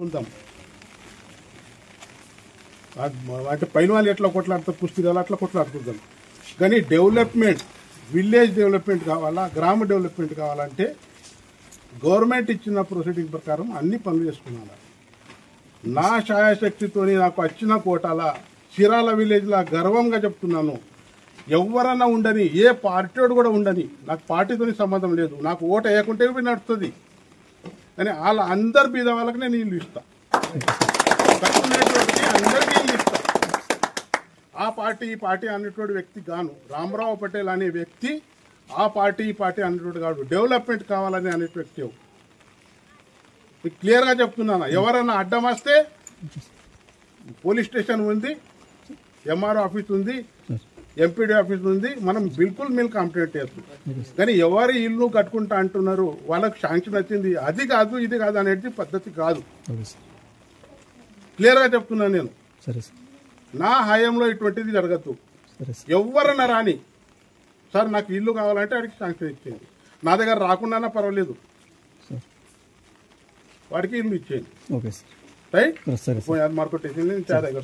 ఆడుకుందాం. అంటే పైన వాళ్ళు ఎట్లా కొట్లాడుతారు, కుస్తీలు అట్లా కొట్లాడుకుందాం. కానీ డెవలప్మెంట్, విలేజ్ డెవలప్మెంట్ కావాలా, గ్రామ డెవలప్మెంట్ కావాలంటే గవర్నమెంట్ ఇచ్చిన ప్రొసీడింగ్ ప్రకారం అన్ని పనులు చేసుకున్నాను. నా ఛాయాశక్తితో నాకు వచ్చిన కోటాల చీరాల విలేజ్లో గర్వంగా చెప్తున్నాను. ఎవరన్నా ఉండని, ఏ పార్టీ కూడా ఉండని, నాకు పార్టీతో సంబంధం లేదు. నాకు ఓటు వేయకుంటే నడుస్తుంది. కానీ వాళ్ళ అందరి బీద వాళ్ళకి నేను ఇల్లు ఇస్తా, అందరికీ ఇల్లు ఇస్తా. ఆ పార్టీ ఈ పార్టీ అనేటువంటి వ్యక్తి గాను రామరావు పటేల్ అనే వ్యక్తి ఆ పార్టీ ఈ పార్టీ అనేటువంటి కాదు, డెవలప్మెంట్ కావాలని అనే వ్యక్తి. క్లియర్గా చెప్తున్నాను. ఎవరన్నా అడ్డం వస్తే పోలీస్ స్టేషన్ ఉంది, ఎంఆర్ఓ ఆఫీస్ ఉంది, ఎంపీడీ ఆఫీస్ ఉంది. మనం బిల్కుల్ మీరు కంప్లైంట్ చేస్తాం. కానీ ఎవరి ఇల్లు కట్టుకుంటా అంటున్నారు, వాళ్ళకి శాంక్షన్ వచ్చింది, అది కాదు ఇది కాదు అనేది పద్ధతి కాదు. క్లియర్గా చెప్తున్నాను నేను. నా హయాంలో ఇటువంటిది జరగదు. ఎవరన్నా రాని సార్ నాకు ఇల్లు కావాలంటే వాడికి శాంక్షన్ ఇచ్చేయండి. నా దగ్గర రాకుండా పర్వాలేదు, వాడికి ఇల్లు ఇచ్చేయండి. రైట్ మార్కెట్ వేసింది, చాలా దగ్గర